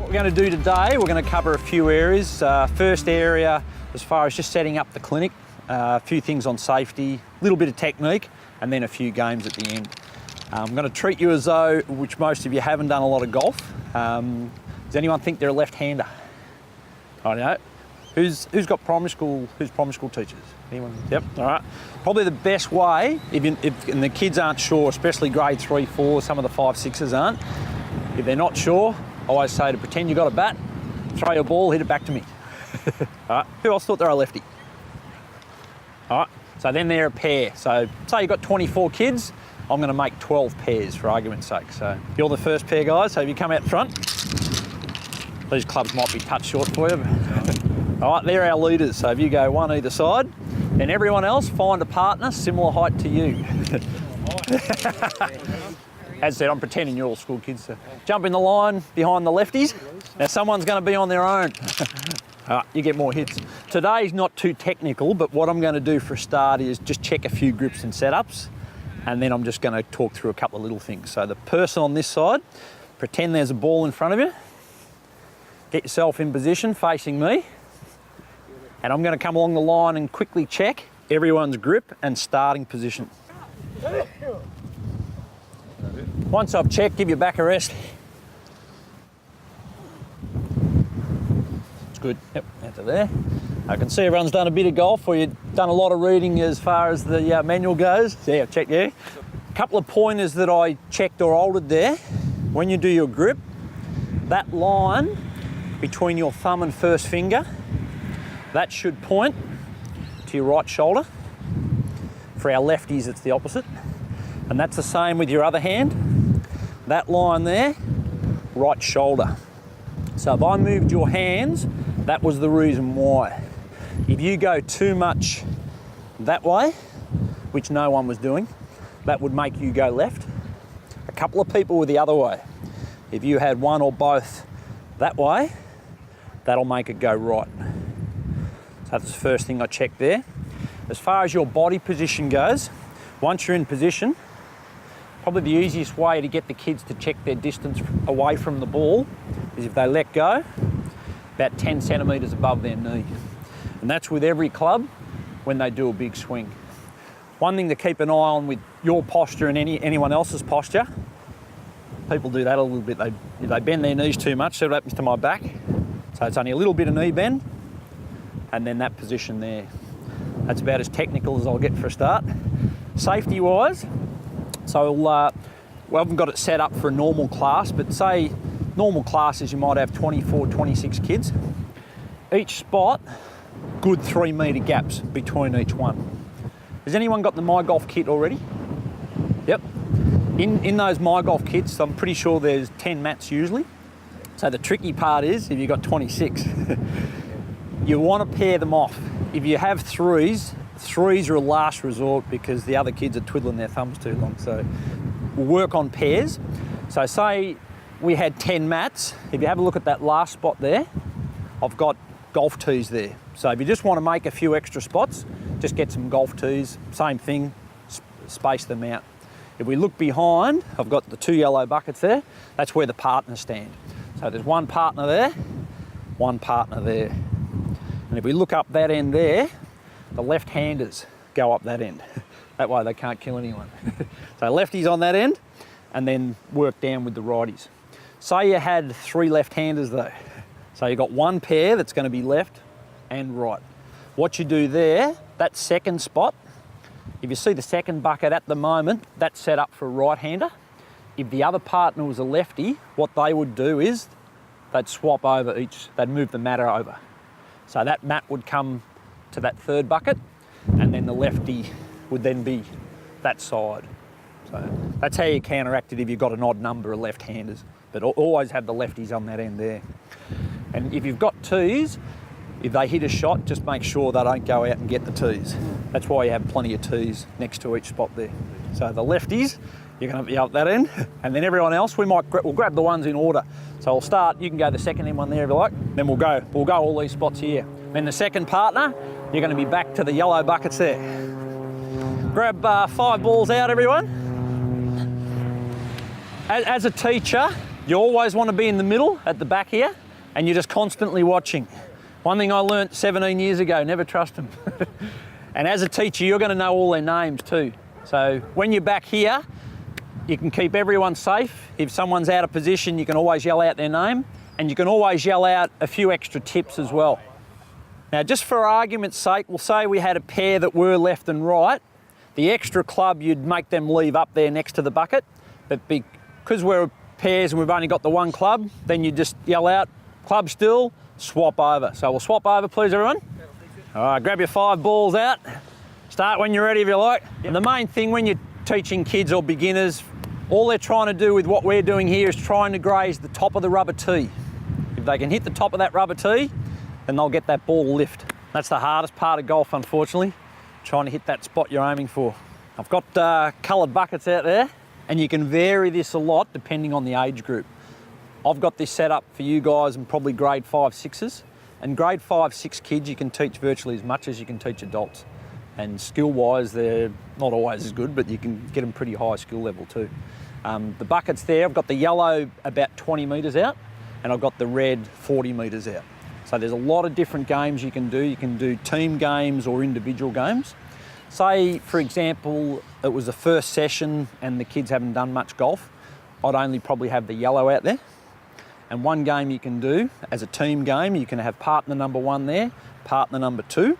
we're going to do today, we're going to cover a few areas. First area, as far as just setting up the clinic, a few things on safety, a little bit of technique, and then a few games at the end. I'm going to treat you as though, which most of you haven't done a lot of golf. Does anyone think they're a left-hander? I don't know. Who's got primary school? Who's primary school teachers? Anyone? Yep. All right. Probably the best way, if and the kids aren't sure, especially grade 3, 4, some of the 5, 6s aren't. If they're not sure, I always say to pretend you got a bat, throw your ball, hit it back to me. All right. Who else thought they're a lefty? All right. So then they're a pair. So say you've got 24 kids, I'm going to make 12 pairs for argument's sake. So you're the first pair, guys. So if you come out front, these clubs might be touch short for you. All right, they're our leaders. So if you go one either side, then everyone else find a partner similar height to you. As said, I'm pretending you're all school kids. So jump in the line behind the lefties. Now someone's going to be on their own. You get more hits. Today's not too technical, but what I'm going to do for a start is just check a few grips and setups, and then I'm just going to talk through a couple of little things. So the person on this side, pretend there's a ball in front of you. Get yourself in position facing me, and I'm going to come along the line and quickly check everyone's grip and starting position. Once I've checked, give your back a rest. Good. Yep, out to there. I can see everyone's done a bit of golf, or you've done a lot of reading as far as the manual goes. Yeah, I've checked there. A couple of pointers that I checked or altered there. When you do your grip, that line between your thumb and first finger, that should point to your right shoulder. For our lefties, it's the opposite. And that's the same with your other hand. That line there, right shoulder. So if I moved your hands, that was the reason why. If you go too much that way, which no one was doing, that would make you go left. A couple of people were the other way. If you had one or both that way, that'll make it go right. So that's the first thing I checked there. As far as your body position goes, once you're in position, probably the easiest way to get the kids to check their distance away from the ball is if they let go about 10 centimetres above their knee. And that's with every club when they do a big swing. One thing to keep an eye on with your posture and anyone else's posture, people do that a little bit. They bend their knees too much, so it happens to my back. So it's only a little bit of knee bend, and then that position there. That's about as technical as I'll get for a start. Safety-wise, so we haven't got it set up for a normal class, but say normal classes you might have 24, 26 kids. Each spot, good 3 metre gaps between each one. Has anyone got the My Golf kit already? Yep. In those My Golf kits, I'm pretty sure there's 10 mats usually. So the tricky part is, if you've got 26, you want to pair them off. If you have threes are a last resort because the other kids are twiddling their thumbs too long. So we'll work on pairs. So say we had 10 mats. If you have a look at that last spot there, I've got golf tees there. So if you just want to make a few extra spots, just get some golf tees, same thing, space them out. If we look behind, I've got the 2 yellow buckets there. That's where the partners stand. So there's one partner there, one partner there. And if we look up that end there, the left-handers go up that end. That way they can't kill anyone. So lefties on that end, and then work down with the righties. Say you had 3 left-handers though. So you've got one pair that's going to be left and right. What you do there, that second spot, if you see the second bucket at the moment, that's set up for a right-hander. If the other partner was a lefty, what they would do is they'd swap over they'd move the mat over. So that mat would come to that third bucket, and then the lefty would then be that side. So that's how you counteract it if you've got an odd number of left-handers, but always have the lefties on that end there. And if you've got tees, if they hit a shot, just make sure they don't go out and get the tees. That's why you have plenty of tees next to each spot there. So the lefties, you're going to be up that end, and then everyone else, we'll grab the ones in order. So I'll start, you can go the second end one there if you like, then we'll go all these spots here. Then the second partner, you're going to be back to the yellow buckets there. Grab 5 balls out, everyone. As a teacher, You always want to be in the middle at the back here, and you're just constantly watching. One thing I learnt 17 years ago, never trust them. And as a teacher, you're going to know all their names too. So when you're back here, you can keep everyone safe. If someone's out of position, you can always yell out their name, and you can always yell out a few extra tips as well. Now, just for argument's sake, we'll say we had a pair that were left and right. The extra club, you'd make them leave up there next to the bucket, but because we're pairs and we've only got the one club, then you just yell out, club still, swap over. So we'll swap over, please, everyone. All right, grab your 5 balls out. Start when you're ready, if you like. And the main thing when you're teaching kids or beginners, all they're trying to do with what we're doing here is trying to graze the top of the rubber tee. If they can hit the top of that rubber tee, then they'll get that ball lift. That's the hardest part of golf, unfortunately, trying to hit that spot you're aiming for. I've got coloured buckets out there, and you can vary this a lot depending on the age group. I've got this set up for you guys and probably grade 5, 6s. And grade 5, 6 kids, you can teach virtually as much as you can teach adults. And skill-wise, they're not always as good, but you can get them pretty high skill level too. The buckets there, I've got the yellow about 20 metres out, and I've got the red 40 metres out. So there's a lot of different games you can do. You can do team games or individual games. Say, for example, it was the first session and the kids haven't done much golf. I'd only probably have the yellow out there. And one game you can do as a team game, you can have partner number 1 there, partner number 2.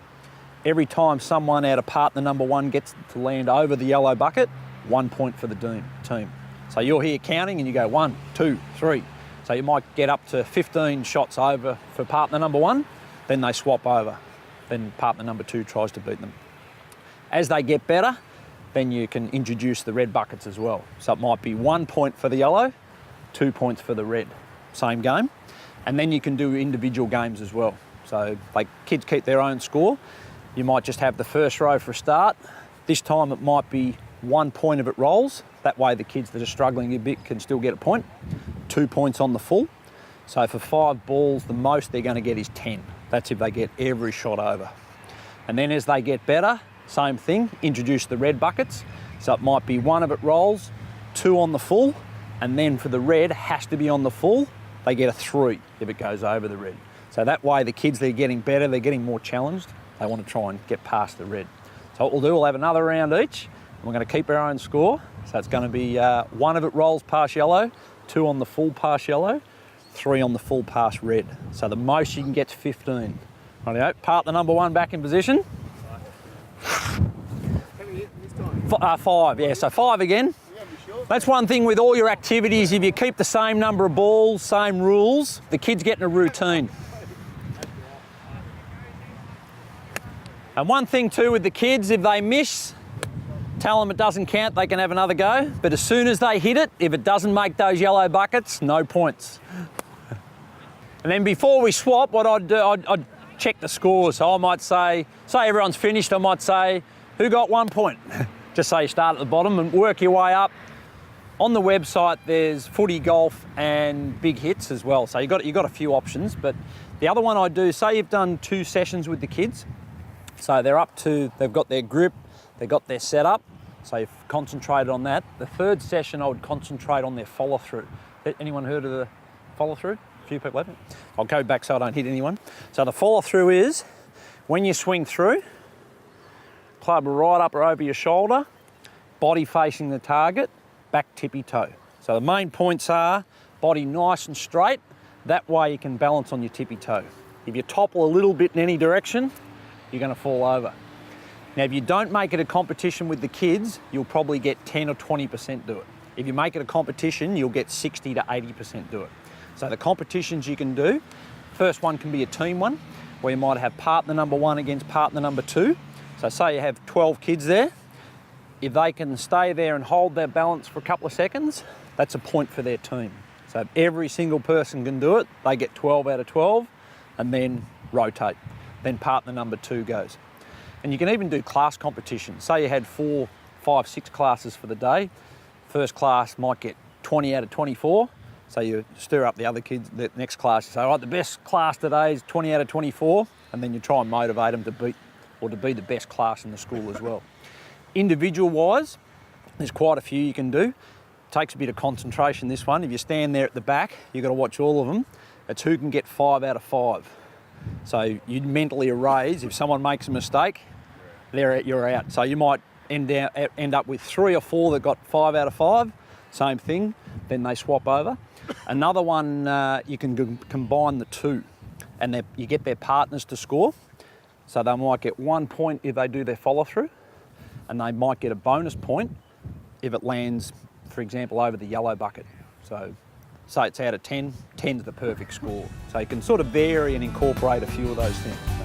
Every time someone out of partner number 1 gets to land over the yellow bucket, 1 point for the team. So you're here counting and you go 1, 2, 3. So you might get up to 15 shots over for partner number 1, then they swap over. Then partner number 2 tries to beat them. As they get better, then you can introduce the red buckets as well. So it might be 1 point for the yellow, 2 points for the red. Same game. And then you can do individual games as well. So like kids keep their own score. You might just have the first row for a start. This time it might be 1 point if it rolls. That way the kids that are struggling a bit can still get a point. 2 points on the full. So for 5 balls, the most they're going to get is 10. That's if they get every shot over. And then as they get better, same thing, introduce the red buckets. So it might be 1 if it rolls, 2 on the full, and then for the red, has to be on the full, they get a 3 if it goes over the red. So that way the kids, they're getting better, they're getting more challenged. They want to try and get past the red. So what we'll do, we'll have another round each, and we're going to keep our own score. So it's going to be 1 if it rolls past yellow, 2 on the full past yellow, 3 on the full past red. So the most you can get to 15. Rightio, partner number 1 back in position. 5, yeah, so 5 again. That's one thing with all your activities, if you keep the same number of balls, same rules, the kids get in a routine. And one thing too with the kids, if they miss, tell them it doesn't count, they can have another go. But as soon as they hit it, if it doesn't make those yellow buckets, no points. And then before we swap, what I'd do, I'd check the scores. So I might say everyone's finished, I might say, who got 1 point? Just say you start at the bottom and work your way up. On the website, there's footy, golf, and big hits as well. So you've got a few options, but the other one I do, say you've done 2 sessions with the kids. So they've got their grip, they've got their setup, so you've concentrated on that. The 3rd session, I would concentrate on their follow-through. Anyone heard of the follow-through? A few people haven't. I'll go back so I don't hit anyone. So the follow-through is, when you swing through, club right up or over your shoulder, body facing the target, back tippy toe. So the main points are body nice and straight. That way you can balance on your tippy toe. If you topple a little bit in any direction, you're going to fall over. Now, if you don't make it a competition with the kids, you'll probably get 10 or 20% do it. If you make it a competition, you'll get 60 to 80% do it. So the competitions you can do, first one can be a team one, where you might have partner number 1 against partner number 2. So say you have 12 kids there. If they can stay there and hold their balance for a couple of seconds, that's a point for their team. So if every single person can do it, they get 12 out of 12, and then rotate. Then partner number 2 goes. And you can even do class competitions. Say you had 4, 5, 6 classes for the day. First class might get 20 out of 24. So you stir up the other kids, the next class, you say, all right, the best class today is 20 out of 24, and then you try and motivate them to beat or to be the best class in the school as well. Individual wise, there's quite a few you can do. takes a bit of concentration, this one. If you stand there at the back, you've got to watch all of them. It's who can get 5 out of 5. So you mentally erase, if someone makes a mistake, you're out. So you might end up with 3 or 4 that got 5 out of 5, same thing, then they swap over. Another one, you can combine the 2 and you get their partners to score. So they might get 1 point if they do their follow through, and they might get a bonus point if it lands, for example, over the yellow bucket. So say it's out of 10, 10's the perfect score. So you can sort of vary and incorporate a few of those things.